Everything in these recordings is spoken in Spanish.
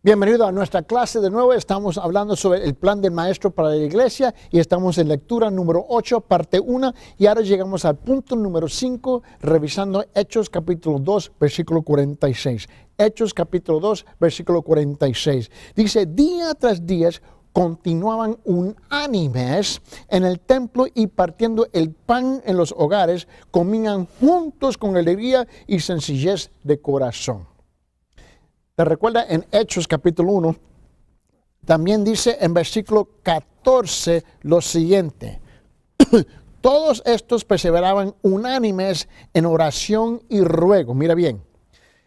Bienvenido a nuestra clase de nuevo. Estamos hablando sobre el plan del maestro para la iglesia y estamos en lectura número 8, parte 1. Y ahora llegamos al punto número 5, revisando Hechos capítulo 2, versículo 46. Hechos capítulo 2, versículo 46. Dice, día tras día continuaban unánimes en el templo y partiendo el pan en los hogares, comían juntos con alegría y sencillez de corazón. ¿Te recuerda en Hechos capítulo 1? También dice en versículo 14 lo siguiente. Todos estos perseveraban unánimes en oración y ruego. Mira bien.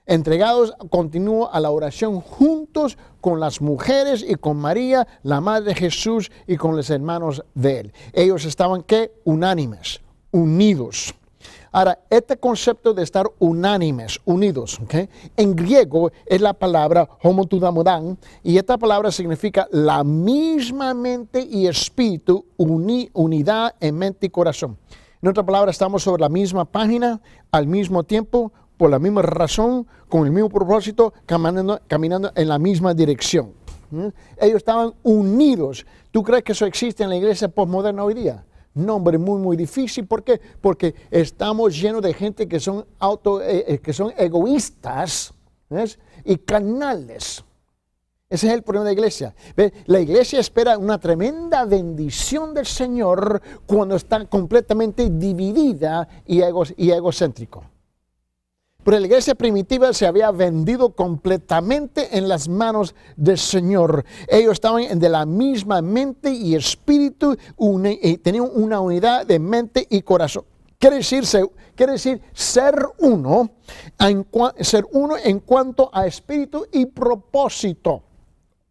Entregados continuo a la oración juntos con las mujeres y con María, la madre de Jesús, y con los hermanos de él. Ellos estaban, ¿qué? Unánimes, unidos. Ahora, este concepto de estar unánimes, unidos, ¿okay? En griego es la palabra homotudamodan, y esta palabra significa la misma mente y espíritu, unidad en mente y corazón. En otra palabra, estamos sobre la misma página, al mismo tiempo, por la misma razón, con el mismo propósito, caminando en la misma dirección. Ellos estaban unidos. ¿Tú crees que eso existe en la iglesia postmoderna hoy día? No, hombre, muy difícil. ¿Por qué? Porque estamos llenos de gente que son egoístas, ¿ves? Y carnales. Ese es el problema de la iglesia. ¿Ves? La iglesia espera una tremenda bendición del Señor cuando está completamente dividida y egocéntrico. Pero la iglesia primitiva se había vendido completamente en las manos del Señor. Ellos estaban de la misma mente y espíritu, y tenían una unidad de mente y corazón. Quiere decir ser uno en cuanto a espíritu y propósito.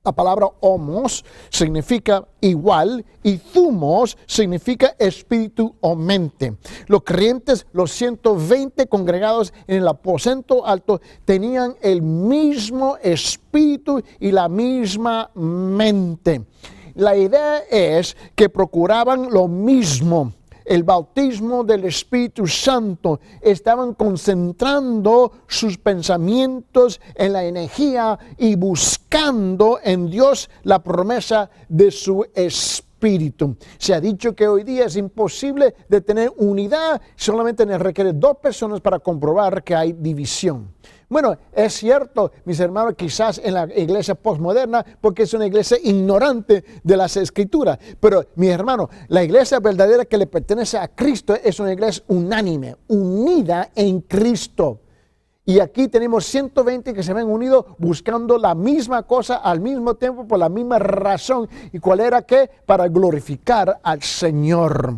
La palabra homos significa igual y thumos significa espíritu o mente. Los creyentes, los 120 congregados en el aposento alto, tenían el mismo espíritu y la misma mente. La idea es que procuraban lo mismo. El bautismo del Espíritu Santo, estaban concentrando sus pensamientos en la energía y buscando en Dios la promesa de su Espíritu. Se ha dicho que hoy día es imposible de tener unidad, solamente requiere 2 personas para comprobar que hay división. Bueno, es cierto, mis hermanos, quizás en la iglesia postmoderna, porque es una iglesia ignorante de las Escrituras. Pero, mis hermanos, la iglesia verdadera que le pertenece a Cristo es una iglesia unánime, unida en Cristo. Y aquí tenemos 120 que se ven unidos buscando la misma cosa al mismo tiempo por la misma razón. ¿Y cuál era qué? Para glorificar al Señor.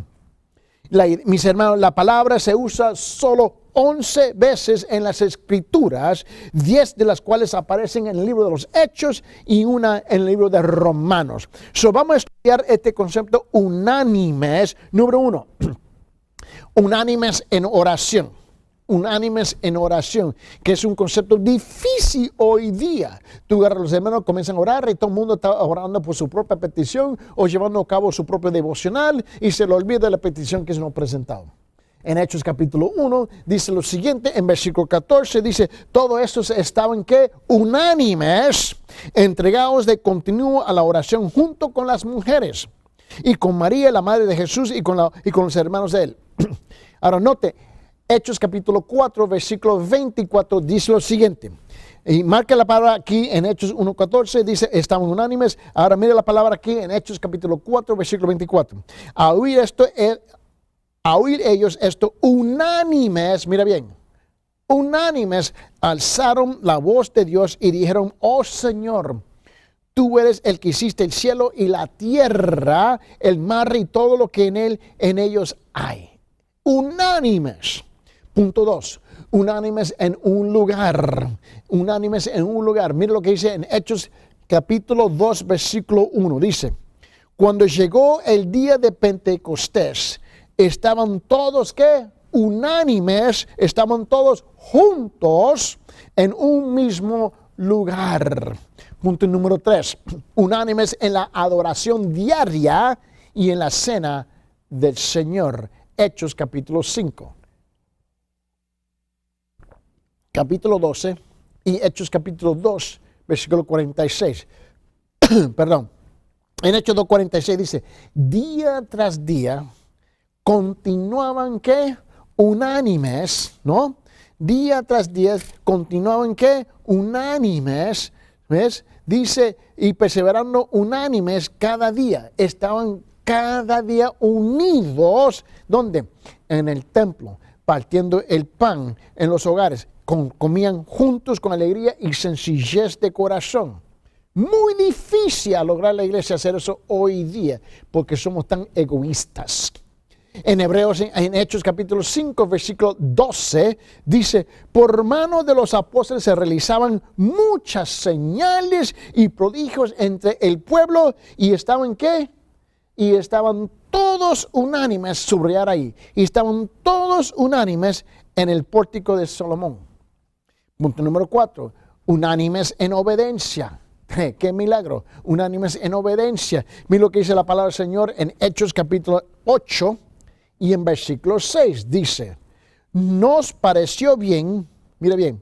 Mis hermanos, la palabra se usa solo 11 veces en las Escrituras, 10 de las cuales aparecen en el libro de los Hechos y una en el libro de Romanos. Vamos a estudiar este concepto unánimes. Número 1, unánimes en oración. Unánimes en oración, que es un concepto difícil hoy día. Tú agarras a los hermanos, comienzan a orar y todo el mundo está orando por su propia petición o llevando a cabo su propio devocional y se le olvida la petición que se nos ha presentado. En Hechos capítulo 1 dice lo siguiente, en versículo 14 dice, todos estos estaban ¿qué? Unánimes, entregados de continuo a la oración junto con las mujeres y con María, la madre de Jesús, y con los hermanos de él. Ahora note, Hechos capítulo 4, versículo 24 dice lo siguiente. Y marca la palabra aquí en Hechos 1:14, dice, estaban unánimes. Ahora mire la palabra aquí en Hechos capítulo 4, versículo 24. A oír ellos esto, unánimes, mira bien, unánimes, alzaron la voz de Dios y dijeron, oh Señor, tú eres el que hiciste el cielo y la tierra, el mar y todo lo que en ellos hay. Unánimes. Punto 2, unánimes en un lugar. Unánimes en un lugar. Mira lo que dice en Hechos capítulo 2, versículo 1. Dice, cuando llegó el día de Pentecostés, estaban todos, ¿qué? Unánimes, estaban todos juntos en un mismo lugar. Punto número 3, unánimes en la adoración diaria y en la cena del Señor. Hechos capítulo 5. Capítulo 12 y Hechos capítulo 2, versículo 46. Perdón. En Hechos 2:46 dice, día tras día continuaban, ¿qué? Unánimes, ¿no? Día tras día continuaban, ¿qué? Unánimes, ¿ves? Dice, y perseverando unánimes cada día. Estaban cada día unidos, ¿dónde? En el templo, partiendo el pan en los hogares. Comían juntos con alegría y sencillez de corazón. Muy difícil lograr la iglesia hacer eso hoy día, porque somos tan egoístas. En Hebreos, en Hechos capítulo 5, versículo 12, dice, por mano de los apóstoles se realizaban muchas señales y prodigios entre el pueblo, y estaban, ¿qué? Y estaban todos unánimes, subrayar ahí, y estaban todos unánimes en el pórtico de Salomón. Punto número 4, unánimes en obediencia. ¡Qué milagro! Unánimes en obediencia. Mira lo que dice la palabra del Señor en Hechos capítulo 8 y en versículo 6. Dice, nos pareció bien, mira bien,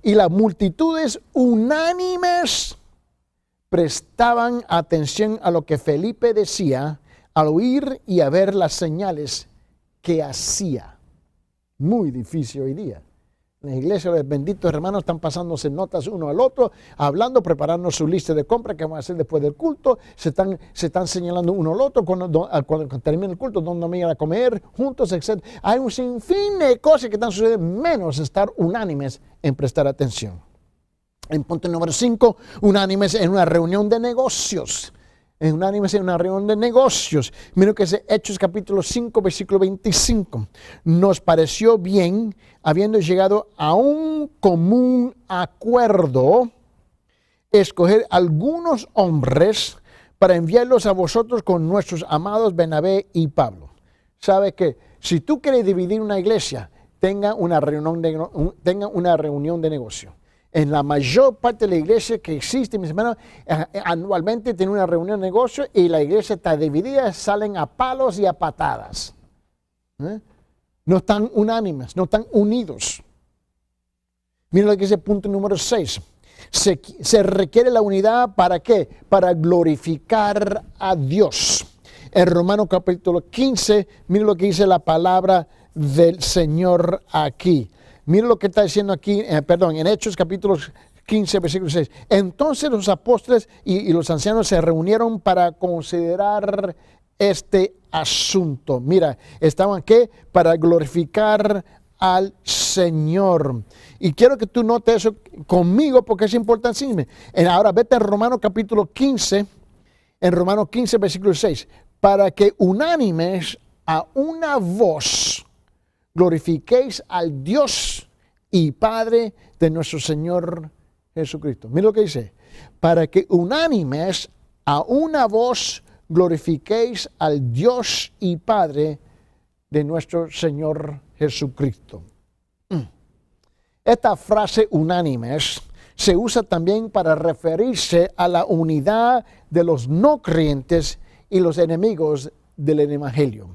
y las multitudes unánimes prestaban atención a lo que Felipe decía al oír y a ver las señales que hacía. Muy difícil hoy día. En la iglesia, los benditos hermanos están pasándose notas uno al otro, hablando, preparando su lista de compra que van a hacer después del culto. Se están señalando uno al otro cuando termine el culto, dónde van a ir a comer juntos, etc. Hay un sinfín de cosas que están sucediendo, menos estar unánimes en prestar atención. En punto número 5, unánimes en una reunión de negocios. Unánimes en una reunión de negocios. Mira que es Hechos capítulo 5, versículo 25. Nos pareció bien, habiendo llegado a un común acuerdo, escoger algunos hombres para enviarlos a vosotros con nuestros amados Bernabé y Pablo. ¿Sabe que si tú quieres dividir una iglesia, tenga una reunión de negocio? En la mayor parte de la iglesia que existe, mis hermanos, anualmente tiene una reunión de negocio y la iglesia está dividida, salen a palos y a patadas. No están unánimes, no están unidos. Miren lo que dice punto número 6. Se requiere la unidad, ¿para qué? Para glorificar a Dios. En Romanos capítulo 15, miren lo que dice la palabra del Señor aquí. Mira lo que está diciendo aquí, en Hechos capítulo 15, versículo 6. Entonces los apóstoles y los ancianos se reunieron para considerar este asunto. Mira, estaban ¿qué? Para glorificar al Señor. Y quiero que tú notes eso conmigo porque es importantísimo. Ahora vete a Romanos capítulo 15, en Romanos 15, versículo 6. Para que unánimes a una voz glorifiquéis al Dios y Padre de nuestro Señor Jesucristo. Mira lo que dice. Para que unánimes a una voz glorifiquéis al Dios y Padre de nuestro Señor Jesucristo. Esta frase unánimes se usa también para referirse a la unidad de los no creyentes y los enemigos del evangelio.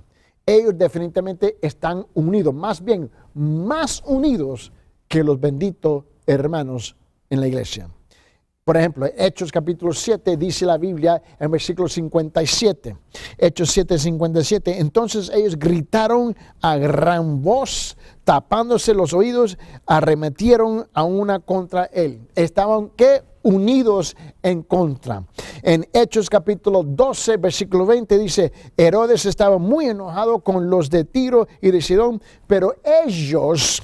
Ellos definitivamente están unidos, más bien más unidos que los benditos hermanos en la iglesia. Por ejemplo, Hechos capítulo 7 dice la Biblia en versículo 57. Hechos 7, 57. Entonces ellos gritaron a gran voz, tapándose los oídos, arremetieron a una contra él. Estaban, ¿qué? Unidos en contra. En Hechos capítulo 12, versículo 20 dice, Herodes estaba muy enojado con los de Tiro y de Sidón, pero ellos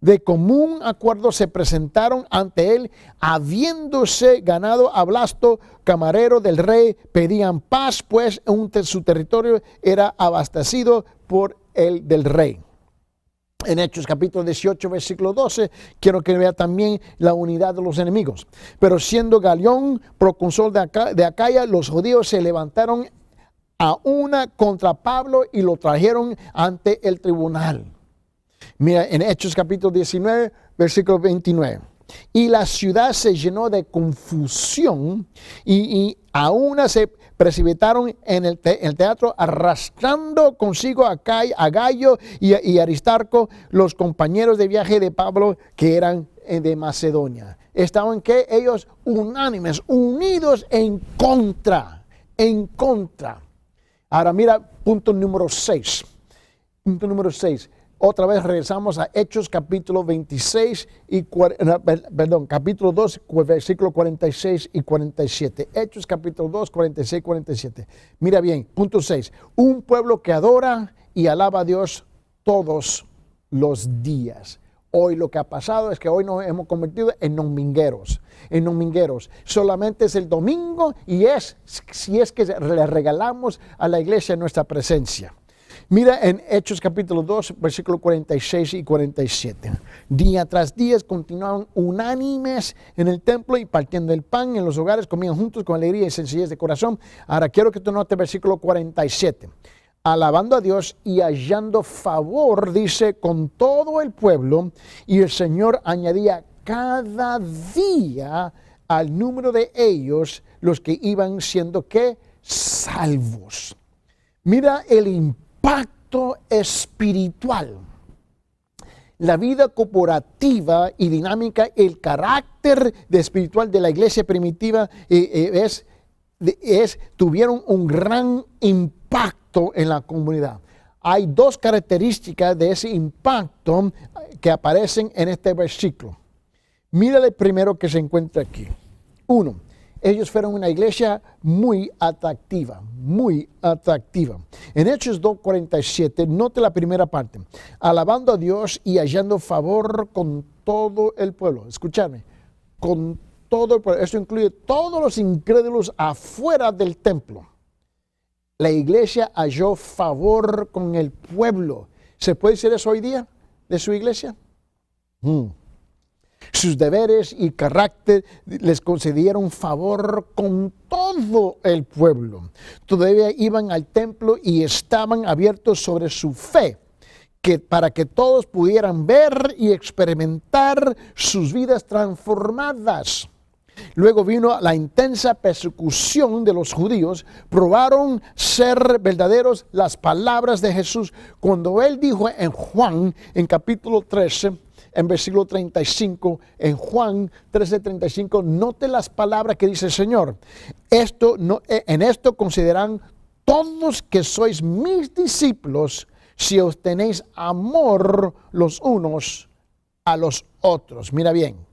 de común acuerdo se presentaron ante él, habiéndose ganado a Blasto, camarero del rey, pedían paz, pues su territorio era abastecido por el del rey. En Hechos capítulo 18, versículo 12, quiero que vea también la unidad de los enemigos. Pero siendo Galión procónsul de Acaya, los judíos se levantaron a una contra Pablo y lo trajeron ante el tribunal. Mira, en Hechos capítulo 19, versículo 29. Y la ciudad se llenó de confusión y a una se precipitaron en el teatro arrastrando consigo a Gallo y Aristarco, los compañeros de viaje de Pablo que eran de Macedonia. Estaban que ellos unánimes, unidos en contra. Ahora mira, punto número 6. Punto número 6. Otra vez regresamos a Hechos capítulo 26 capítulo 2, versículo 46 y 47. Hechos capítulo 2, 46 y 47. Mira bien, punto 6. Un pueblo que adora y alaba a Dios todos los días. Hoy lo que ha pasado es que hoy nos hemos convertido en domingueros. Solamente es el domingo y si es que le regalamos a la iglesia nuestra presencia. Mira en Hechos capítulo 2, versículos 46 y 47. Día tras día continuaban unánimes en el templo y partiendo el pan en los hogares, comían juntos con alegría y sencillez de corazón. Ahora quiero que tú notes el versículo 47. Alabando a Dios y hallando favor, dice, con todo el pueblo, y el Señor añadía cada día al número de ellos los que iban siendo ¿qué? Salvos. Mira el impacto espiritual. La vida corporativa y dinámica, el carácter espiritual de la iglesia primitiva tuvieron un gran impacto en la comunidad. Hay dos características de ese impacto que aparecen en este versículo. Mira el primero que se encuentra aquí. 1. Ellos fueron una iglesia muy atractiva. En Hechos 2:47, note la primera parte. Alabando a Dios y hallando favor con todo el pueblo. Escúchame, con todo el pueblo. Esto incluye todos los incrédulos afuera del templo. La iglesia halló favor con el pueblo. ¿Se puede decir eso hoy día de su iglesia? Sus deberes y carácter les concedieron favor con todo el pueblo. Todavía iban al templo y estaban abiertos sobre su fe, para que todos pudieran ver y experimentar sus vidas transformadas. Luego vino la intensa persecución de los judíos. Probaron ser verdaderos las palabras de Jesús cuando él dijo en Juan, en capítulo 13, en versículo 35, en Juan 13:35, note las palabras que dice el Señor. En esto consideran todos que sois mis discípulos si os tenéis amor los unos a los otros. Mira bien,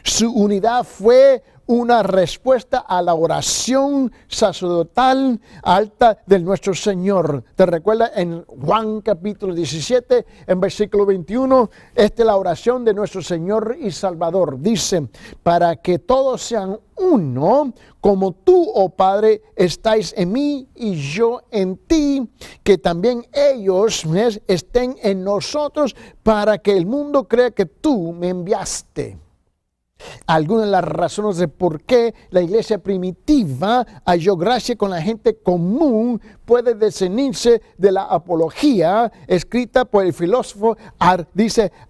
su unidad fue una respuesta a la oración sacerdotal alta de nuestro Señor. ¿Te recuerdas en Juan capítulo 17, en versículo 21? Esta es la oración de nuestro Señor y Salvador. Dice, para que todos sean uno, como tú, oh Padre, estáis en mí y yo en ti, que también ellos estén en nosotros, para que el mundo crea que tú me enviaste. Algunas de las razones de por qué la iglesia primitiva halló gracia con la gente común puede discernirse de la apología escrita por el filósofo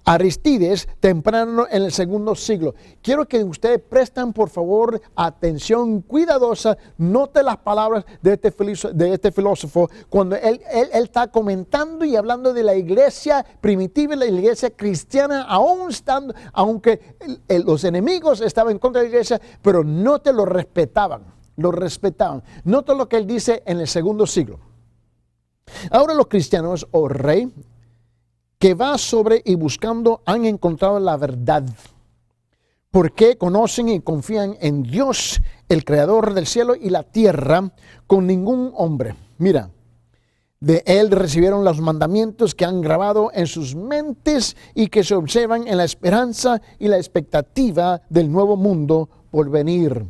Aristides temprano en el segundo siglo. Quiero que ustedes presten por favor atención cuidadosa. Note las palabras de este filósofo cuando él está comentando y hablando de la iglesia primitiva y la iglesia cristiana, aunque los enemigos estaban en contra de la iglesia, pero no te lo respetaban. Nota lo que él dice en el segundo siglo. Ahora los cristianos, oh rey, que va sobre y buscando han encontrado la verdad, porque conocen y confían en Dios, el creador del cielo y la tierra, con ningún hombre. Mira, de él recibieron los mandamientos que han grabado en sus mentes y que se observan en la esperanza y la expectativa del nuevo mundo por venir.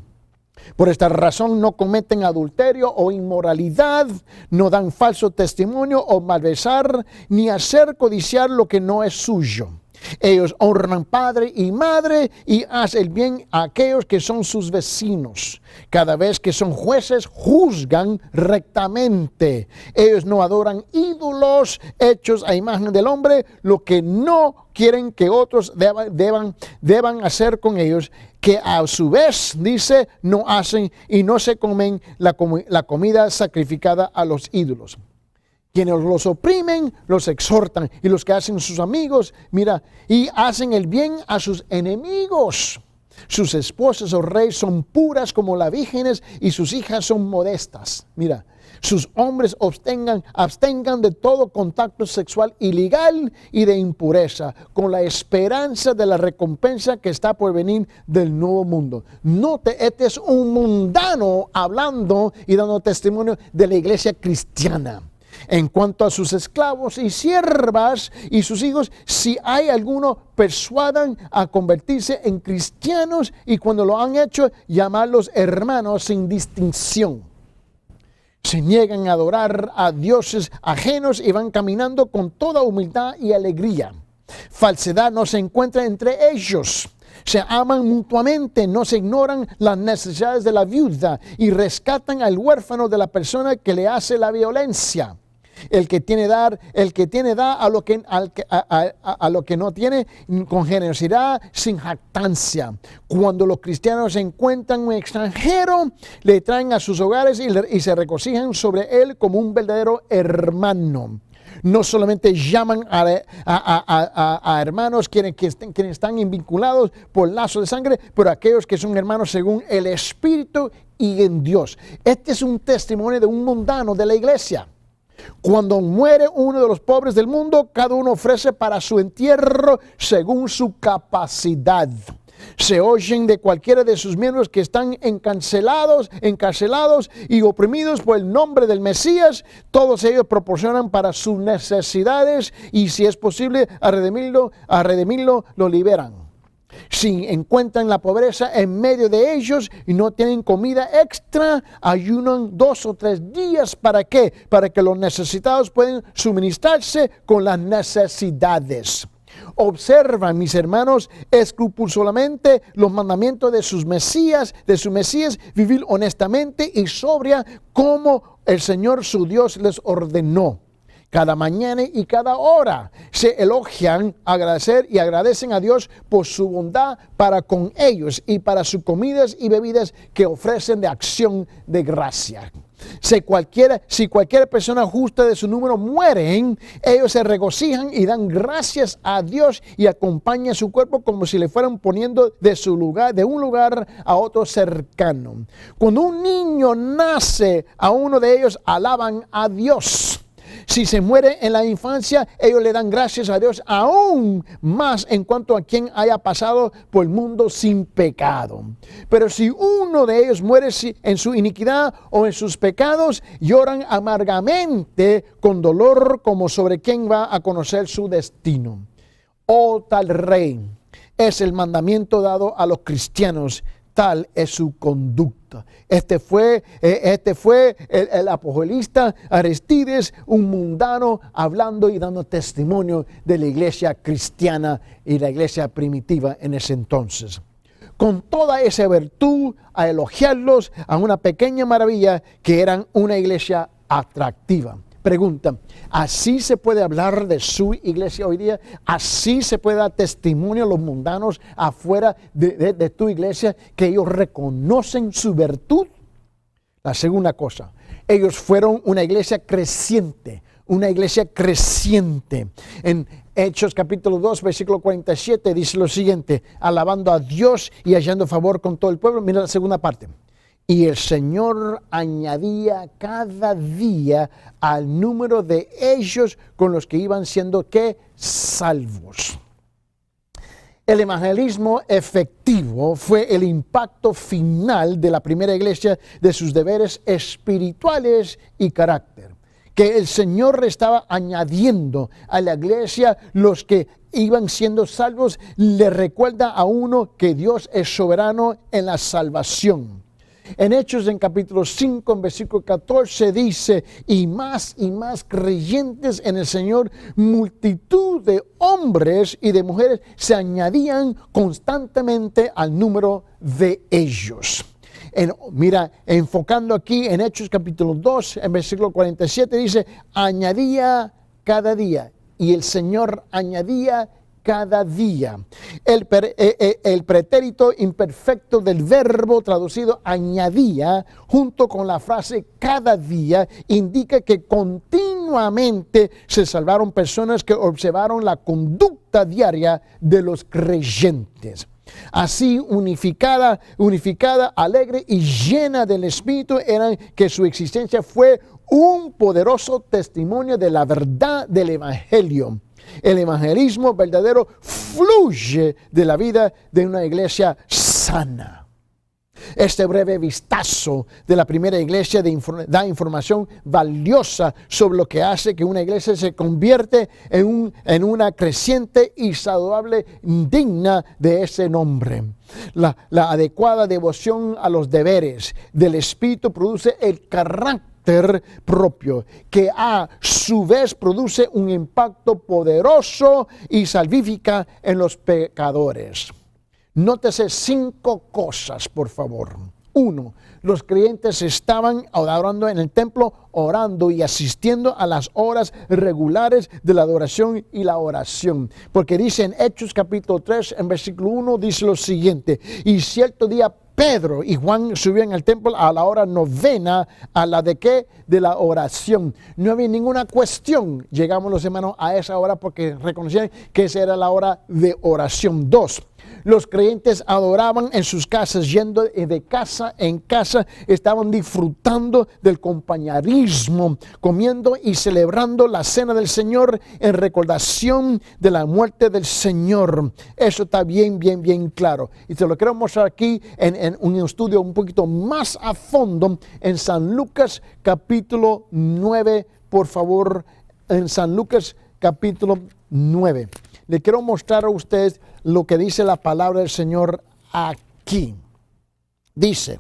Por esta razón no cometen adulterio o inmoralidad, no dan falso testimonio o malversar, ni hacer codiciar lo que no es suyo. Ellos honran padre y madre y hacen el bien a aquellos que son sus vecinos. Cada vez que son jueces, juzgan rectamente. Ellos no adoran ídolos hechos a imagen del hombre, lo que no quieren que otros deban hacer con ellos, que a su vez, dice, no hacen y no se comen la comida sacrificada a los ídolos. Quienes los oprimen, los exhortan. Y los que hacen sus amigos, mira, y hacen el bien a sus enemigos. Sus esposas, oh rey, son puras como las vírgenes y sus hijas son modestas. Mira, sus hombres abstengan de todo contacto sexual ilegal y de impureza, con la esperanza de la recompensa que está por venir del nuevo mundo. Note, este es un mundano hablando y dando testimonio de la iglesia cristiana. En cuanto a sus esclavos y siervas y sus hijos, si hay alguno, persuadan a convertirse en cristianos y cuando lo han hecho, llamarlos hermanos sin distinción. Se niegan a adorar a dioses ajenos y van caminando con toda humildad y alegría. Falsedad no se encuentra entre ellos. Se aman mutuamente, no se ignoran las necesidades de la viuda y rescatan al huérfano de la persona que le hace la violencia. El que tiene da a lo que no tiene, con generosidad, sin jactancia. Cuando los cristianos encuentran un extranjero, le traen a sus hogares y se regocijan sobre él como un verdadero hermano. No solamente llaman a hermanos quienes están vinculados por lazo de sangre, pero aquellos que son hermanos según el Espíritu y en Dios. Este es un testimonio de un mundano de la iglesia. Cuando muere uno de los pobres del mundo, cada uno ofrece para su entierro según su capacidad. Se oyen de cualquiera de sus miembros que están encarcelados y oprimidos por el nombre del Mesías. Todos ellos proporcionan para sus necesidades y si es posible a redimirlo, lo liberan. Si encuentran la pobreza en medio de ellos y no tienen comida extra, ayunan 2 o 3 días. ¿Para qué? Para que los necesitados puedan suministrarse con las necesidades. Observan, mis hermanos, escrupulosamente los mandamientos de su Mesías, vivir honestamente y sobria como el Señor su Dios les ordenó. Cada mañana y cada hora se elogian, agradecen a Dios por su bondad para con ellos y para sus comidas y bebidas que ofrecen de acción de gracia. Si cualquier persona justa de su número mueren, ellos se regocijan y dan gracias a Dios y acompañan su cuerpo como si le fueran poniendo de un lugar a otro cercano. Cuando un niño nace, a uno de ellos alaban a Dios. Si se muere en la infancia, ellos le dan gracias a Dios aún más en cuanto a quien haya pasado por el mundo sin pecado. Pero si uno de ellos muere en su iniquidad o en sus pecados, lloran amargamente con dolor como sobre quien va a conocer su destino. Oh tal rey, es el mandamiento dado a los cristianos. Tal es su conducta. Este fue el apologista Aristides, un mundano hablando y dando testimonio de la iglesia cristiana y la iglesia primitiva en ese entonces. Con toda esa virtud, a elogiarlos a una pequeña maravilla que eran una iglesia atractiva. Pregunta, ¿así se puede hablar de su iglesia hoy día? ¿Así se puede dar testimonio a los mundanos afuera de tu iglesia que ellos reconocen su virtud? La segunda cosa, ellos fueron una iglesia creciente. En Hechos capítulo 2, versículo 47 dice lo siguiente: alabando a Dios y hallando favor con todo el pueblo. Mira la segunda parte. Y el Señor añadía cada día al número de ellos con los que iban siendo salvos. El evangelismo efectivo fue el impacto final de la primera iglesia de sus deberes espirituales y carácter. Que el Señor le estaba añadiendo a la iglesia los que iban siendo salvos, le recuerda a uno que Dios es soberano en la salvación. En Hechos, en capítulo 5, en versículo 14, dice: y más creyentes en el Señor, multitud de hombres y de mujeres se añadían constantemente al número de ellos. Enfocando aquí en Hechos capítulo 2, en versículo 47, dice: añadía cada día. Y el Señor añadía cada día. El pretérito imperfecto del verbo traducido añadía, junto con la frase cada día, indica que continuamente se salvaron personas que observaron la conducta diaria de los creyentes. Así unificada, alegre y llena del Espíritu, eran que su existencia fue un poderoso testimonio de la verdad del Evangelio. El evangelismo verdadero fluye de la vida de una iglesia sana. Este breve vistazo de la primera iglesia da información valiosa sobre lo que hace que una iglesia se convierte en una creciente y saludable digna de ese nombre. La adecuada devoción a los deberes del Espíritu produce el carácter propio, que a su vez produce un impacto poderoso y salvífica en los pecadores. Nótese 5 cosas, por favor. 1. Los creyentes estaban adorando en el templo, orando y asistiendo a las horas regulares de la adoración y la oración. Porque dice en Hechos capítulo 3, en versículo 1, dice lo siguiente: y cierto día Pedro y Juan subían al templo a la hora novena, a la de ¿qué? De la oración. No había ninguna cuestión, llegamos los hermanos a esa hora porque reconocían que esa era la hora de oración. 2. Los creyentes adoraban en sus casas, yendo de casa en casa, estaban disfrutando del compañerismo, comiendo y celebrando la cena del Señor en recordación de la muerte del Señor. Eso está bien claro. Y te lo quiero mostrar aquí en un estudio un poquito más a fondo en San Lucas capítulo 9, por favor, en San Lucas capítulo 9. Le quiero mostrar a ustedes lo que dice la palabra del Señor aquí. Dice,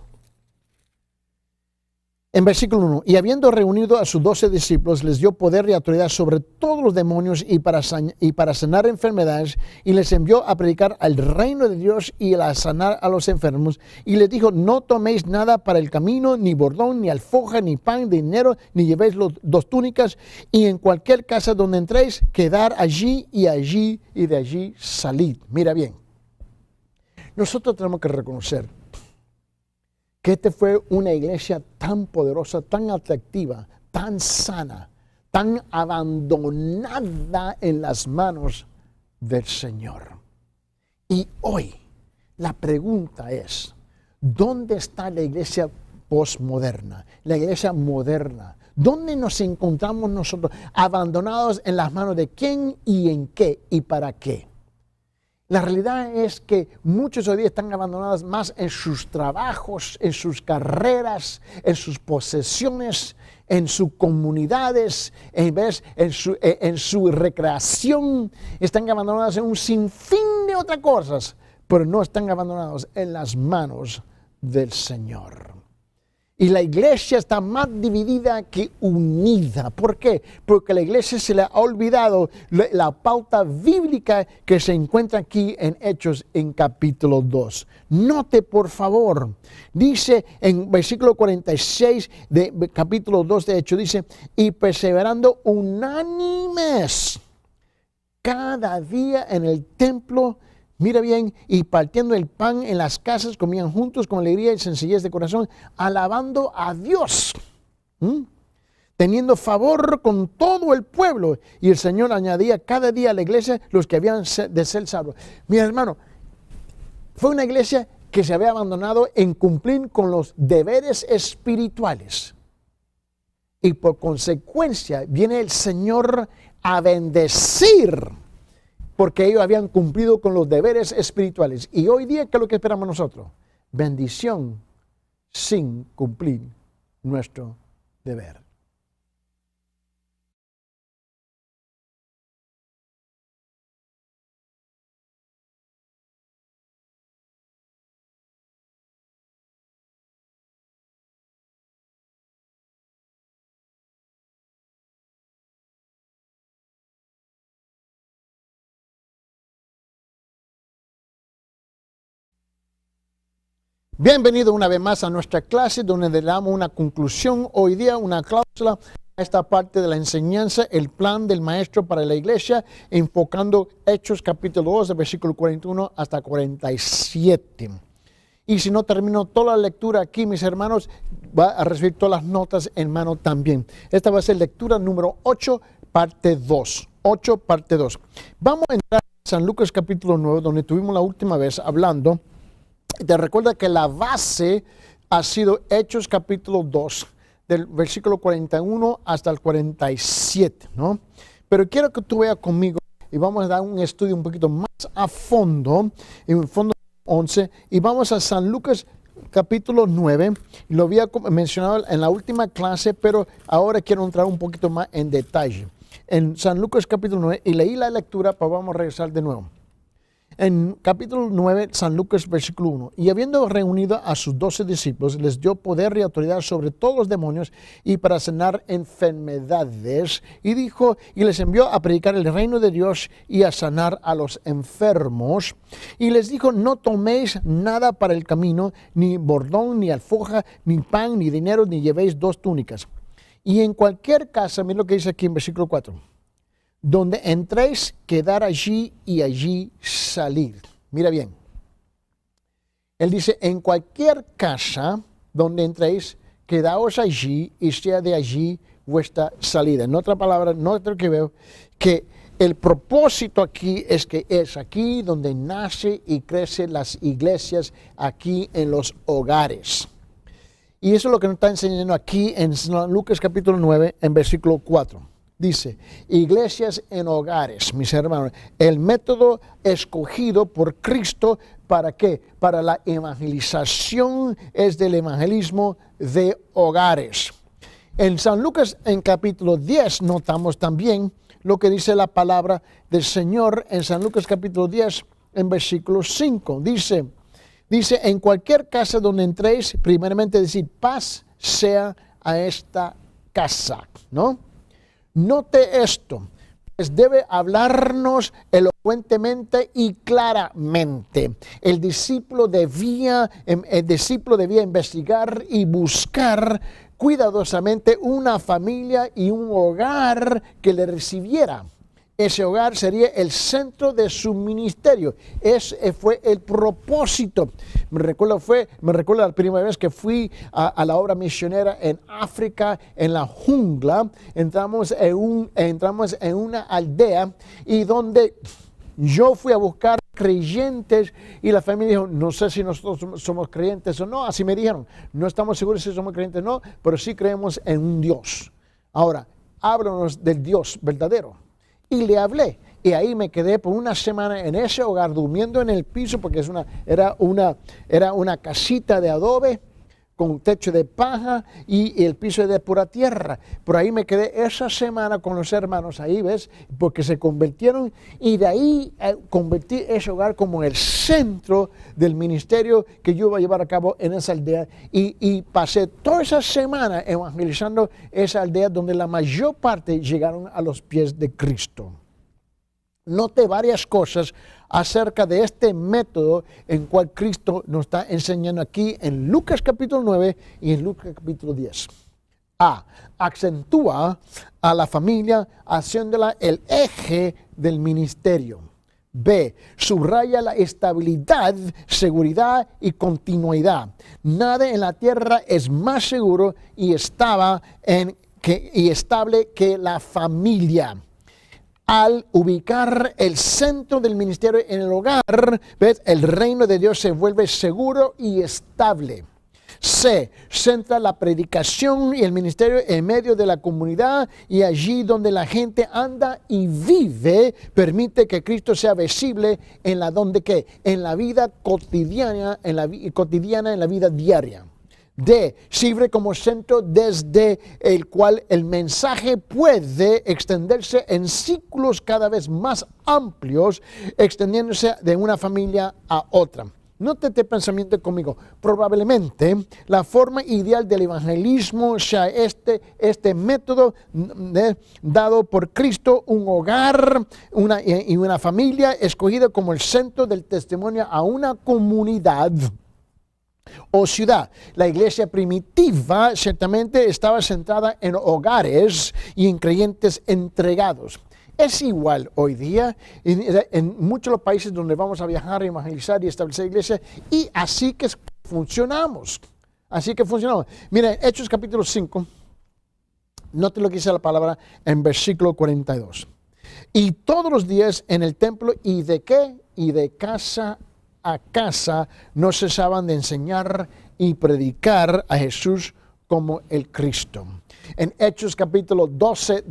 en versículo 1, y habiendo reunido a sus 12 discípulos, les dio poder y autoridad sobre todos los demonios y para sanar enfermedades, y les envió a predicar al reino de Dios y a sanar a los enfermos. Y les dijo, no toméis nada para el camino, ni bordón, ni alforja, ni pan, ni dinero, ni llevéis 2 túnicas, y en cualquier casa donde entréis, quedar allí, y de allí salid. Mira bien, nosotros tenemos que reconocer que esta fue una iglesia tan poderosa, tan atractiva, tan sana, tan abandonada en las manos del Señor. Y hoy la pregunta es, ¿dónde está la iglesia posmoderna? La iglesia moderna. ¿Dónde nos encontramos nosotros? Abandonados en las manos de quién y en qué y para qué. La realidad es que muchos hoy día están abandonados más en sus trabajos, en sus carreras, en sus posesiones, en sus comunidades, en su recreación. Están abandonados en un sinfín de otras cosas, pero no están abandonados en las manos del Señor. Y la iglesia está más dividida que unida. ¿Por qué? Porque a la iglesia se le ha olvidado la pauta bíblica que se encuentra aquí en Hechos en capítulo 2. Note por favor, dice en versículo 46 de capítulo 2 de Hechos, dice, y perseverando unánimes cada día en el templo, mira bien, y partiendo el pan en las casas, comían juntos con alegría y sencillez de corazón, alabando a Dios, teniendo favor con todo el pueblo. Y el Señor añadía cada día a la iglesia los que habían de ser salvos. Mira, hermano, fue una iglesia que se había abandonado en cumplir con los deberes espirituales. Y por consecuencia viene el Señor a bendecir, porque ellos habían cumplido con los deberes espirituales. Y hoy día, ¿qué es lo que esperamos nosotros? Bendición sin cumplir nuestro deber. Bienvenido una vez más a nuestra clase donde le damos una conclusión hoy día, una cláusula esta parte de la enseñanza, el plan del maestro para la iglesia, enfocando Hechos capítulo 2, de versículo 41 hasta 47. Y si no termino toda la lectura aquí, mis hermanos, va a recibir todas las notas en mano también. Esta va a ser lectura número 8, parte 2. 8, parte 2. Vamos a entrar en San Lucas capítulo 9, donde estuvimos la última vez hablando. Te recuerda que la base ha sido Hechos capítulo 2, del versículo 41 hasta el 47, ¿no? Pero quiero que tú veas conmigo y vamos a dar un estudio un poquito más a fondo, en fondo 11, y vamos a San Lucas capítulo 9, lo había mencionado en la última clase, pero ahora quiero entrar un poquito más en detalle. En San Lucas capítulo 9, y leí la lectura, pero vamos a regresar de nuevo. En capítulo 9, San Lucas, versículo 1. Y habiendo reunido a sus 12 discípulos, les dio poder y autoridad sobre todos los demonios y para sanar enfermedades. Y dijo, y les envió a predicar el reino de Dios y a sanar a los enfermos. Y les dijo, no toméis nada para el camino, ni bordón, ni alforja, ni pan, ni dinero, ni llevéis 2 túnicas. Y en cualquier casa, miren lo que dice aquí en versículo 4. Donde entréis, quedar allí y allí salir. Mira bien. Él dice, en cualquier casa donde entréis, quedaos allí y sea de allí vuestra salida. En otra palabra, no creo que veo que el propósito aquí es que es aquí donde nace y crecen las iglesias, aquí en los hogares. Y eso es lo que nos está enseñando aquí en Lucas capítulo 9, en versículo 4. Dice, iglesias en hogares, mis hermanos, el método escogido por Cristo, ¿para qué? Para la evangelización es del evangelismo de hogares. En San Lucas, en capítulo 10, notamos también lo que dice la palabra del Señor en San Lucas capítulo 10, en versículo 5. Dice, en cualquier casa donde entréis, primeramente decir, paz sea a esta casa, ¿no? Note esto, pues debe hablarnos elocuentemente y claramente. El discípulo debía investigar y buscar cuidadosamente una familia y un hogar que le recibiera. Ese hogar sería el centro de su ministerio. Ese fue el propósito. Me recuerdo la primera vez que fui a la obra misionera en África, en la jungla. Entramos en una aldea y donde yo fui a buscar creyentes y la familia dijo, no sé si nosotros somos creyentes o no. Así me dijeron, no estamos seguros si somos creyentes o no, pero sí creemos en un Dios. Ahora, háblanos del Dios verdadero. Y le hablé, y ahí me quedé por una semana en ese hogar, durmiendo en el piso, porque era una casita de adobe, con un techo de paja, y el piso de pura tierra. Por ahí me quedé esa semana con los hermanos, ahí ves, porque se convirtieron, y de ahí convertí ese hogar como el centro del ministerio que yo iba a llevar a cabo en esa aldea, y pasé toda esa semana evangelizando esa aldea donde la mayor parte llegaron a los pies de Cristo. Note varias cosas acerca de este método en cual Cristo nos está enseñando aquí en Lucas capítulo 9 y en Lucas capítulo 10. A. Acentúa a la familia haciéndola el eje del ministerio. B. Subraya la estabilidad, seguridad y continuidad. Nada en la tierra es más seguro y estable que la familia. Al ubicar el centro del ministerio en el hogar, ¿ves? El reino de Dios se vuelve seguro y estable. C. Centra la predicación y el ministerio en medio de la comunidad y allí donde la gente anda y vive, permite que Cristo sea visible en la vida cotidiana, en la vida diaria. D. Sirve como centro desde el cual el mensaje puede extenderse en círculos cada vez más amplios, extendiéndose de una familia a otra. Note este pensamiento conmigo. Probablemente la forma ideal del evangelismo sea este método dado por Cristo, un hogar y una familia escogida como el centro del testimonio a una comunidad. o ciudad. La iglesia primitiva ciertamente estaba centrada en hogares y en creyentes entregados. Es igual hoy día en muchos de los países donde vamos a viajar, evangelizar y establecer iglesia, y así que funcionamos. Así que funcionamos. Mira, Hechos capítulo 5, note lo que dice la palabra en versículo 42. Y todos los días en el templo, ¿y de qué? Y de casa a casa no cesaban de enseñar y predicar a Jesús como el Cristo. En Hechos capítulo 12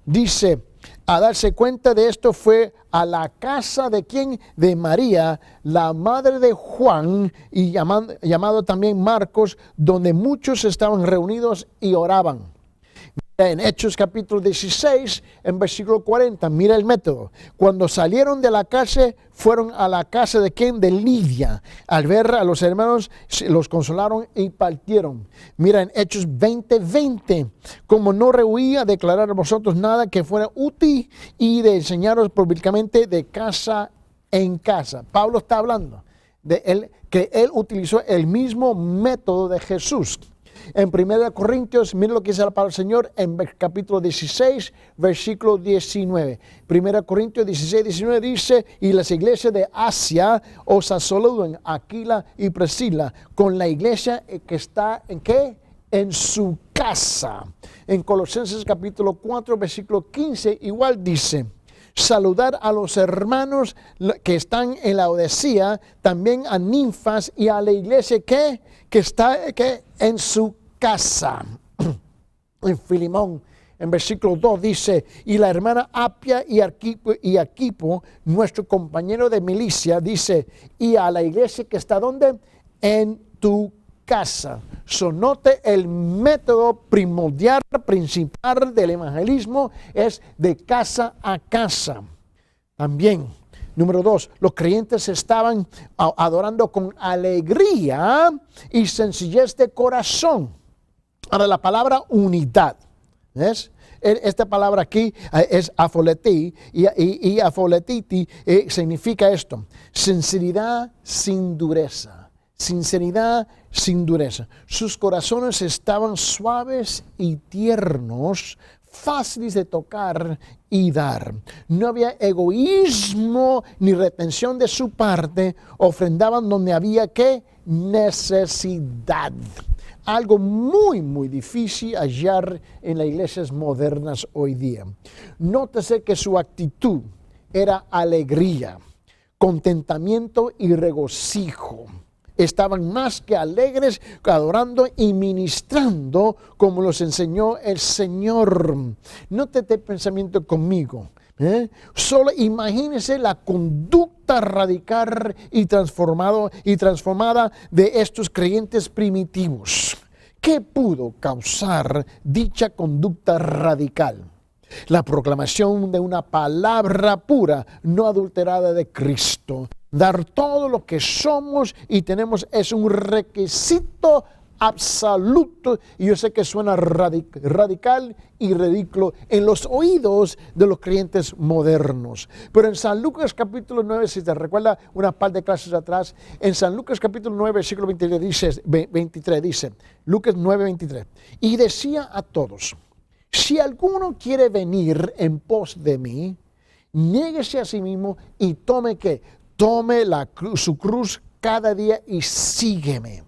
dice, a darse cuenta de esto fue a la casa de ¿quién? De María, la madre de Juan, y llamado también Marcos, donde muchos estaban reunidos y oraban. En Hechos capítulo 16, en versículo 40, mira el método. Cuando salieron de la cárcel, fueron a la casa de ¿quién? De Lidia. Al ver a los hermanos, los consolaron y partieron. Mira en Hechos 20, como no rehuía declarar a vosotros nada que fuera útil y de enseñaros públicamente de casa en casa. Pablo está hablando de él, que él utilizó el mismo método de Jesús. En 1 Corintios, miren lo que dice la palabra del Señor en capítulo 16, versículo 19. 1 Corintios 16, 19 dice, y las iglesias de Asia os saludan, Aquila y Priscila, con la iglesia que está ¿en qué? En su casa. En Colosenses capítulo 4, versículo 15, igual dice, saludar a los hermanos que están en la Odisea, también a Ninfas y a la iglesia que está en su casa. En Filemón, en versículo 2 dice, y la hermana Apia y Arquipo, nuestro compañero de milicia, dice, y a la iglesia que está ¿dónde? En tu casa. Note el método primordial, principal del evangelismo es de casa a casa. También, número 2, los creyentes estaban adorando con alegría y sencillez de corazón. Ahora la palabra unidad, ¿ves? Esta palabra aquí es afoleti y afoletiti significa esto, sinceridad sin dureza. Sinceridad sin dureza. Sus corazones estaban suaves y tiernos, fáciles de tocar y dar. No había egoísmo ni retención de su parte. Ofrendaban donde había ¿qué? Necesidad. Algo muy, muy difícil hallar en las iglesias modernas hoy día. Nótese que su actitud era alegría, contentamiento y regocijo. Estaban más que alegres, adorando y ministrando como los enseñó el Señor. Note este pensamiento conmigo. Solo imagínense la conducta radical y transformada de estos creyentes primitivos. ¿Qué pudo causar dicha conducta radical? La proclamación de una palabra pura, no adulterada de Cristo. Dar todo lo que somos y tenemos es un requisito absoluto. Y yo sé que suena radical y ridículo en los oídos de los creyentes modernos. Pero en San Lucas capítulo 9, si te recuerda una par de clases atrás, en San Lucas capítulo 9, versículo 23 dice, Lucas 9, 23, y decía a todos, si alguno quiere venir en pos de mí, niéguese a sí mismo y tome ¿qué? Tome su cruz cada día y sígueme.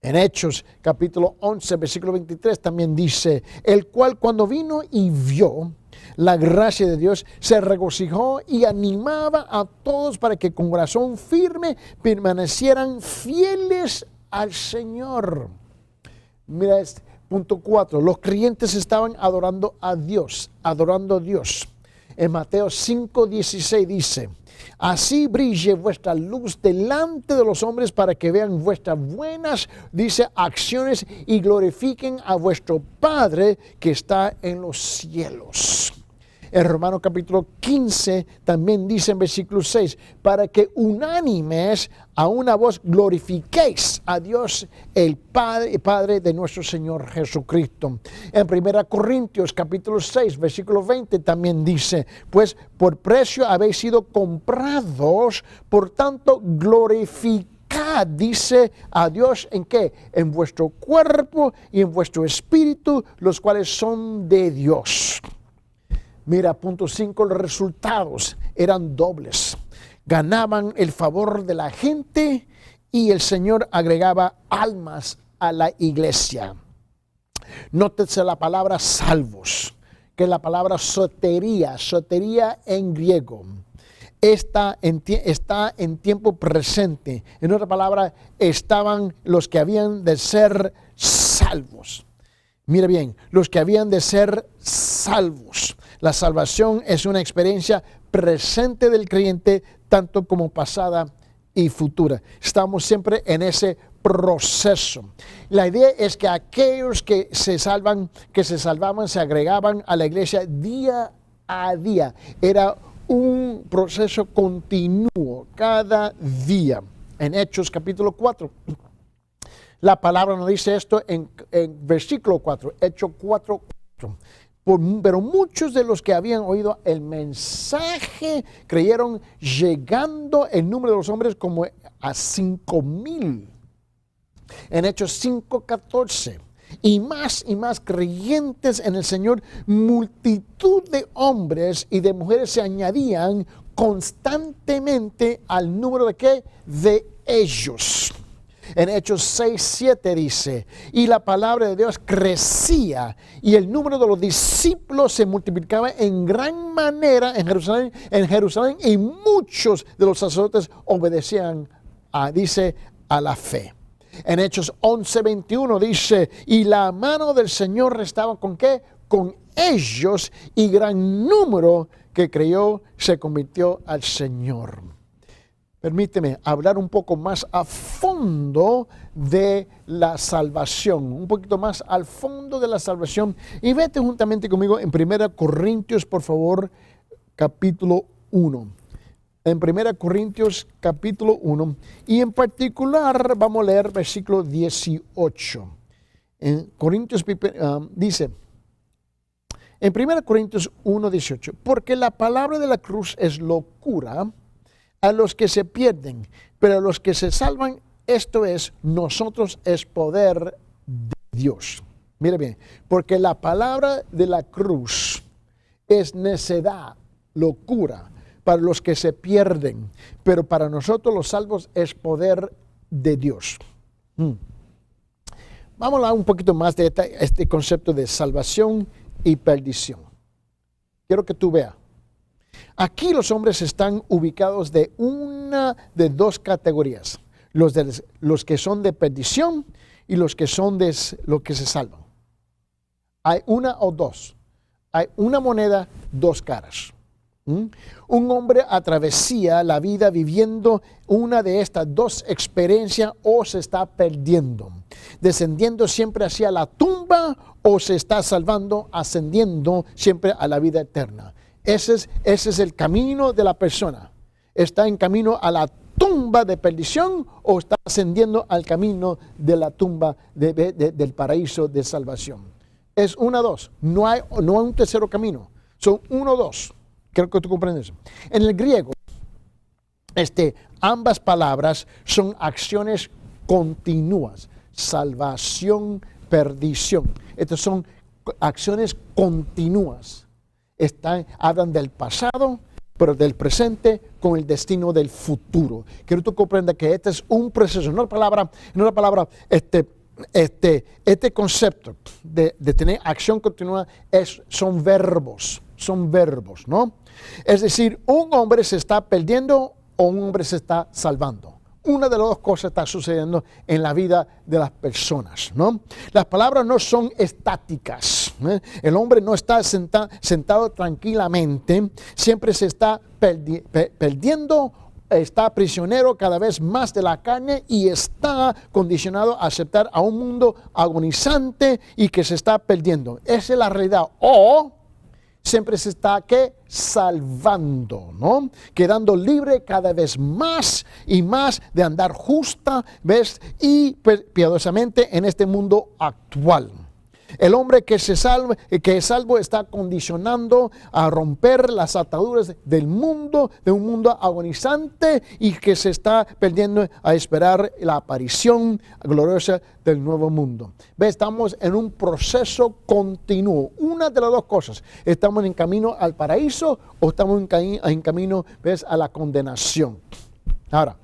En Hechos capítulo 11, versículo 23 también dice, el cual cuando vino y vio la gracia de Dios, se regocijó y animaba a todos para que con corazón firme permanecieran fieles al Señor. Mira este, punto 4, los creyentes estaban adorando a Dios. En Mateo 5, 16 dice, así brille vuestra luz delante de los hombres para que vean vuestras buenas, dice, acciones y glorifiquen a vuestro Padre que está en los cielos. En Romanos capítulo 15 también dice en versículo 6, para que unánimes a una voz glorifiquéis a Dios el Padre de nuestro Señor Jesucristo. En 1 Corintios capítulo 6 versículo 20 también dice, pues por precio habéis sido comprados, por tanto glorificad Glorificad, dice, a Dios, ¿en qué? En vuestro cuerpo y en vuestro espíritu, los cuales son de Dios. Mira, punto 5, los resultados eran dobles. Ganaban el favor de la gente y el Señor agregaba almas a la iglesia. Nótese la palabra salvos, que es la palabra sotería en griego. Está en tiempo presente. En otra palabra, estaban los que habían de ser salvos. Mira bien, los que habían de ser salvos. La salvación es una experiencia presente del creyente, tanto como pasada y futura. Estamos siempre en ese proceso. La idea es que aquellos que se salvaban, se agregaban a la iglesia día a día. Era un proceso continuo, cada día. En Hechos capítulo 4, la palabra nos dice esto en versículo 4, Hechos 4. Pero muchos de los que habían oído el mensaje creyeron, llegando el número de los hombres como a 5,000. En Hechos 5:14. Y más creyentes en el Señor, multitud de hombres y de mujeres se añadían constantemente al número de ¿qué? De ellos. En Hechos 6:7 dice, y la palabra de Dios crecía y el número de los discípulos se multiplicaba en gran manera en Jerusalén y muchos de los sacerdotes obedecían a la fe. En Hechos 11:21 dice, y la mano del Señor estaba ¿con qué? Con ellos, y gran número que creyó se convirtió al Señor. Permíteme hablar un poco más a fondo de la salvación, un poquito más al fondo de la salvación. Y vete juntamente conmigo en 1 Corintios, por favor, capítulo 1. En 1 Corintios, capítulo 1. Y en particular vamos a leer versículo 18. En Corintios dice, en 1 Corintios 1, 18, porque la palabra de la cruz es locura a los que se pierden, pero a los que se salvan, esto es, nosotros es poder de Dios. Mire bien, porque la palabra de la cruz es necedad, locura, para los que se pierden, pero para nosotros los salvos es poder de Dios. Vamos a hablar un poquito más de este concepto de salvación y perdición. Quiero que tú veas. Aquí los hombres están ubicados de una de dos categorías, los que son de perdición y los que son de los que se salvan. Hay una o dos, hay una moneda, dos caras. Un hombre atravesía la vida viviendo una de estas dos experiencias o se está perdiendo, descendiendo siempre hacia la tumba o se está salvando, ascendiendo siempre a la vida eterna. Ese es el camino de la persona. ¿Está en camino a la tumba de perdición o está ascendiendo al camino de la tumba del paraíso de salvación? Es una, dos. No hay un tercero camino. Son uno, dos. Creo que tú comprendes. En el griego, ambas palabras son acciones continuas. Salvación, perdición. Estas son acciones continuas. Hablan del pasado, pero del presente con el destino del futuro. Quiero que tú comprendas que este es un proceso, en una palabra, este concepto de tener acción continua son verbos, ¿no? Es decir, un hombre se está perdiendo o un hombre se está salvando. Una de las dos cosas está sucediendo en la vida de las personas, ¿no? Las palabras no son estáticas, ¿eh? El hombre no está sentado tranquilamente, siempre se está perdiendo, está prisionero cada vez más de la carne y está condicionado a aceptar a un mundo agonizante y que se está perdiendo. Esa es la realidad. O siempre se está salvando, ¿no? Quedando libre cada vez más y más de andar justa, ¿ves? Y piadosamente en este mundo actual. El hombre que es salvo está condicionando a romper las ataduras del mundo, de un mundo agonizante y que se está perdiendo a esperar la aparición gloriosa del nuevo mundo. ¿Ve? Estamos en un proceso continuo. Una de las dos cosas. Estamos en camino al paraíso o estamos en camino, ¿ves?, a la condenación. Ahora,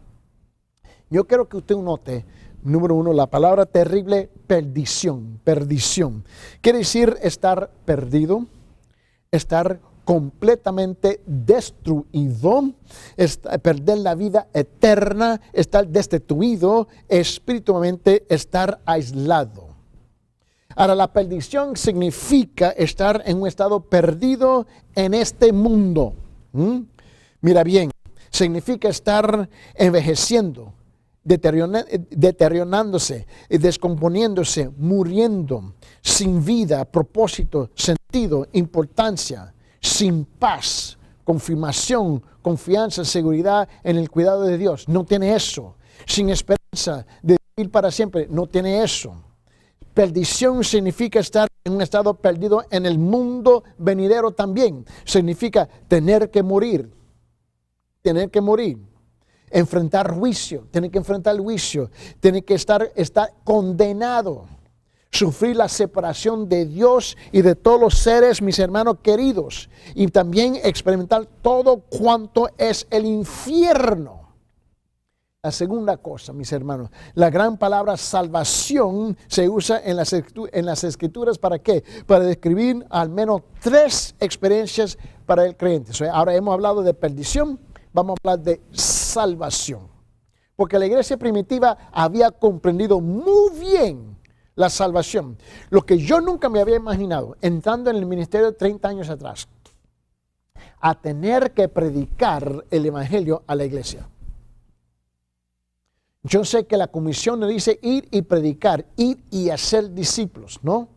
yo quiero que usted note, número uno, la palabra terrible, perdición. Perdición. Quiere decir estar perdido, estar completamente destruido, perder la vida eterna, estar destituido, espiritualmente estar aislado. Ahora, la perdición significa estar en un estado perdido en este mundo. Mira bien, significa estar envejeciendo, deteriorándose, descomponiéndose, muriendo, sin vida, propósito, sentido, importancia, sin paz, confirmación, confianza, seguridad en el cuidado de Dios. No tiene eso. Sin esperanza de vivir para siempre. No tiene eso. Perdición significa estar en un estado perdido en el mundo venidero también. Significa tener que morir. Tener que morir. Enfrentar juicio. Tener que enfrentar el juicio. Tener que estar condenado. Sufrir la separación de Dios y de todos los seres, mis hermanos queridos. Y también experimentar todo cuanto es el infierno. La segunda cosa, mis hermanos, la gran palabra salvación se usa en las escrituras, ¿para qué? Para describir al menos 3 experiencias para el creyente. Ahora hemos hablado de perdición, vamos a hablar de salvación. Porque la iglesia primitiva había comprendido muy bien la salvación. Lo que yo nunca me había imaginado, entrando en el ministerio 30 años atrás, a tener que predicar el evangelio a la iglesia. Yo sé que la comisión nos dice ir y predicar, ir y hacer discípulos, ¿no?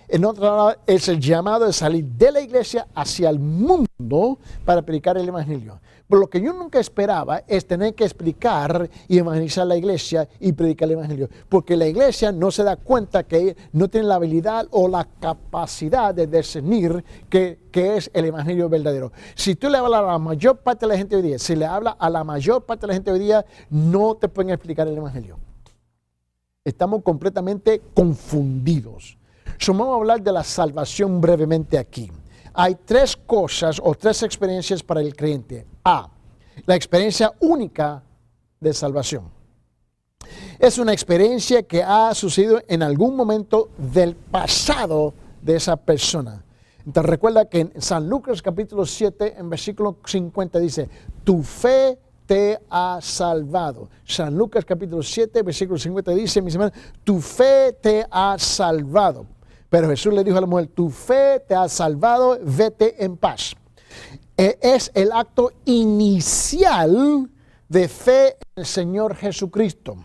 En otra palabra, es el llamado de salir de la iglesia hacia el mundo para predicar el evangelio. Pero lo que yo nunca esperaba es tener que explicar y evangelizar la iglesia y predicar el evangelio. Porque la iglesia no se da cuenta que no tiene la habilidad o la capacidad de discernir qué es el evangelio verdadero. Si tú le hablas a la mayor parte de la gente hoy día, si le hablas a la mayor parte de la gente hoy día, no te pueden explicar el evangelio. Estamos completamente confundidos. Vamos a hablar de la salvación brevemente aquí. Hay 3 cosas o 3 experiencias para el creyente. A, la experiencia única de salvación. Es una experiencia que ha sucedido en algún momento del pasado de esa persona. Entonces recuerda que en San Lucas capítulo 7, en versículo 50 dice, tu fe te ha salvado. San Lucas capítulo 7, versículo 50 dice, mis hermanos, tu fe te ha salvado. Pero Jesús le dijo a la mujer, tu fe te ha salvado, vete en paz. Es el acto inicial de fe en el Señor Jesucristo.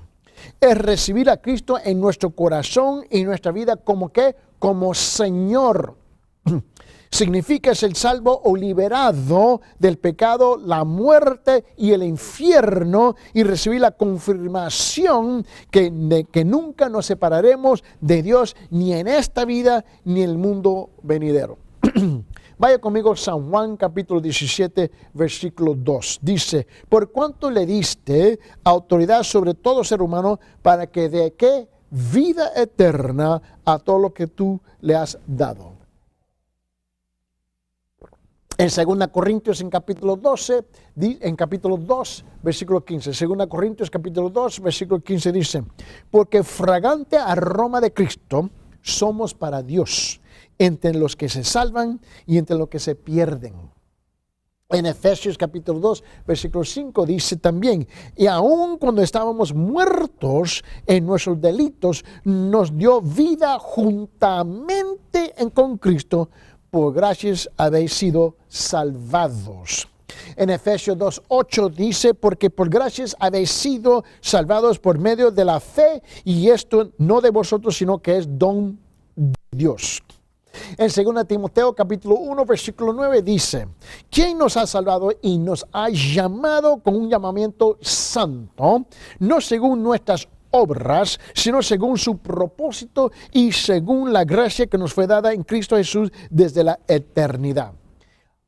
Es recibir a Cristo en nuestro corazón y nuestra vida como ¿qué? Como Señor. Significa ser salvo o liberado del pecado, la muerte y el infierno y recibir la confirmación de que nunca nos separaremos de Dios ni en esta vida ni en el mundo venidero. Vaya conmigo San Juan capítulo 17 versículo 2. Dice, por cuanto le diste autoridad sobre todo ser humano para que dé ¿qué? Vida eterna a todo lo que tú le has dado. En 2 Corintios en capítulo 12, en capítulo 2, versículo 15. 2 Corintios capítulo 2, versículo 15 dice, porque fragante aroma de Cristo somos para Dios, entre los que se salvan y entre los que se pierden. En Efesios capítulo 2, versículo 5 dice también, y aun cuando estábamos muertos en nuestros delitos, nos dio vida juntamente con Cristo, por gracias habéis sido salvados. En Efesios 2:8 dice, porque por gracias habéis sido salvados por medio de la fe, y esto no de vosotros, sino que es don de Dios. En 2 Timoteo capítulo 1 versículo 9 dice, ¿quién nos ha salvado y nos ha llamado con un llamamiento santo, no según nuestras obras, sino según su propósito y según la gracia que nos fue dada en Cristo Jesús desde la eternidad.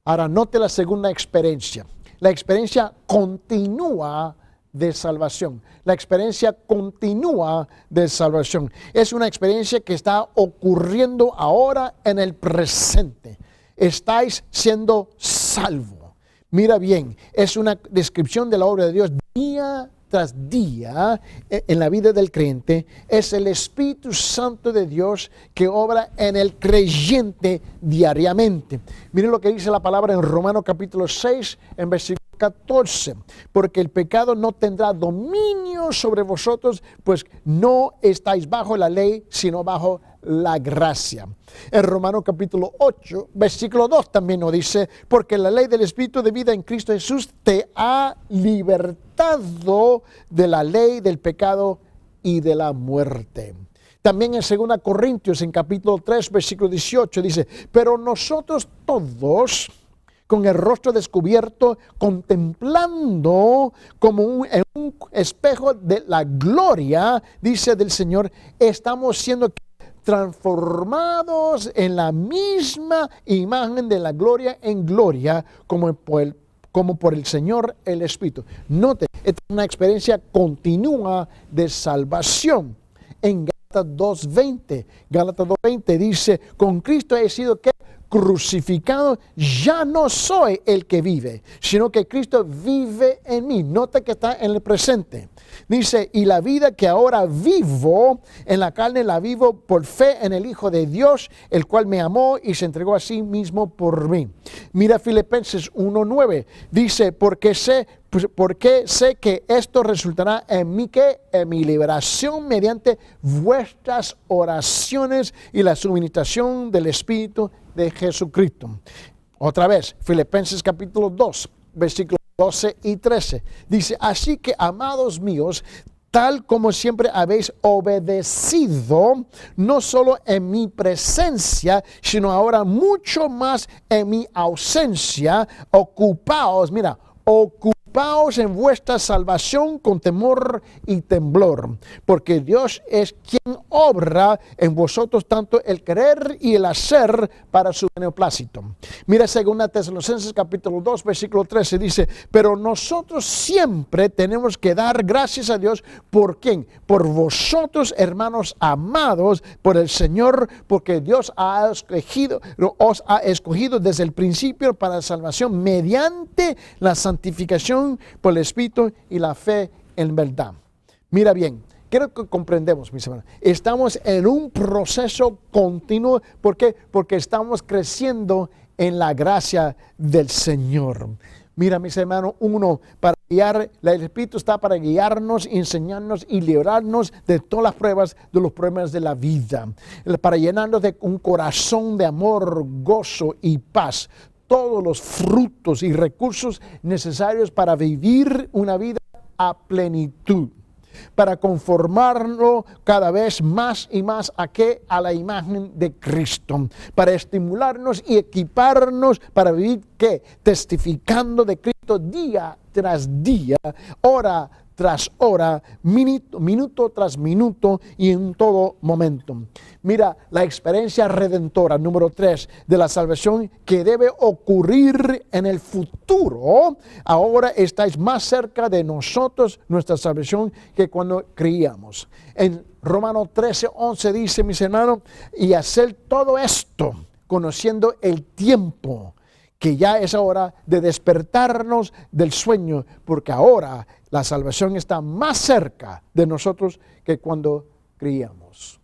Ahora, note la segunda experiencia. La experiencia continúa de salvación. La experiencia continúa de salvación. Es una experiencia que está ocurriendo ahora en el presente. Estáis siendo salvos. Mira bien, es una descripción de la obra de Dios día tras día en la vida del creyente. Es el Espíritu Santo de Dios que obra en el creyente diariamente. Miren lo que dice la palabra en Romanos capítulo 6, en versículo 14. Porque el pecado no tendrá dominio sobre vosotros, pues no estáis bajo la ley, sino bajo la gracia. En Romanos capítulo 8, versículo 2 también nos dice, porque la ley del Espíritu de vida en Cristo Jesús te ha libertado de la ley del pecado y de la muerte. También en 2 Corintios, en capítulo 3, versículo 18, dice, pero nosotros todos, con el rostro descubierto, contemplando como en un espejo de la gloria, dice del Señor, estamos siendo transformados en la misma imagen de la gloria en gloria, como por el Señor el Espíritu. Note, esta es una experiencia continua de salvación. En Gálatas 2:20 dice, con Cristo he sido crucificado, ya no soy el que vive, sino que Cristo vive en mí. Nota que está en el presente. Dice, y la vida que ahora vivo en la carne, la vivo por fe en el Hijo de Dios, el cual me amó y se entregó a sí mismo por mí. Mira Filipenses 1:9, dice, porque sé que esto resultará en mí, en mi liberación mediante vuestras oraciones y la suministración del Espíritu de Jesucristo. Otra vez, Filipenses capítulo 2, versículos 12 y 13. Dice, así que, amados míos, tal como siempre habéis obedecido, no solo en mi presencia, sino ahora mucho más en mi ausencia, ocupaos en vuestra salvación con temor y temblor, porque Dios es quien obra en vosotros tanto el querer y el hacer para su beneplácito. Mira 2 Tesalonicenses capítulo 2, versículo 13, dice, pero nosotros siempre tenemos que dar gracias a Dios. ¿Por quién? Por vosotros, hermanos amados, por el Señor, porque Dios os ha escogido desde el principio para la salvación mediante la santificación por el Espíritu y la fe en verdad. Mira bien, quiero que comprendamos, mis hermanos, estamos en un proceso continuo. ¿Por qué? Porque estamos creciendo en la gracia del Señor. Mira, mis hermanos, el Espíritu está para guiarnos, enseñarnos y librarnos de todas las pruebas, de los problemas de la vida, para llenarnos de un corazón de amor, gozo y paz. Todos los frutos y recursos necesarios para vivir una vida a plenitud, para conformarlo cada vez más y más a la imagen de Cristo, para estimularnos y equiparnos para vivir testificando de Cristo día tras día, hora tras hora, minuto tras minuto y en todo momento. Mira, la experiencia redentora, número 3, de la salvación que debe ocurrir en el futuro. Ahora estáis más cerca de nosotros, nuestra salvación, que cuando creíamos. En Romanos 13:11 dice, mis hermanos, y hacer todo esto conociendo el tiempo, que ya es hora de despertarnos del sueño, porque ahora la salvación está más cerca de nosotros que cuando creíamos.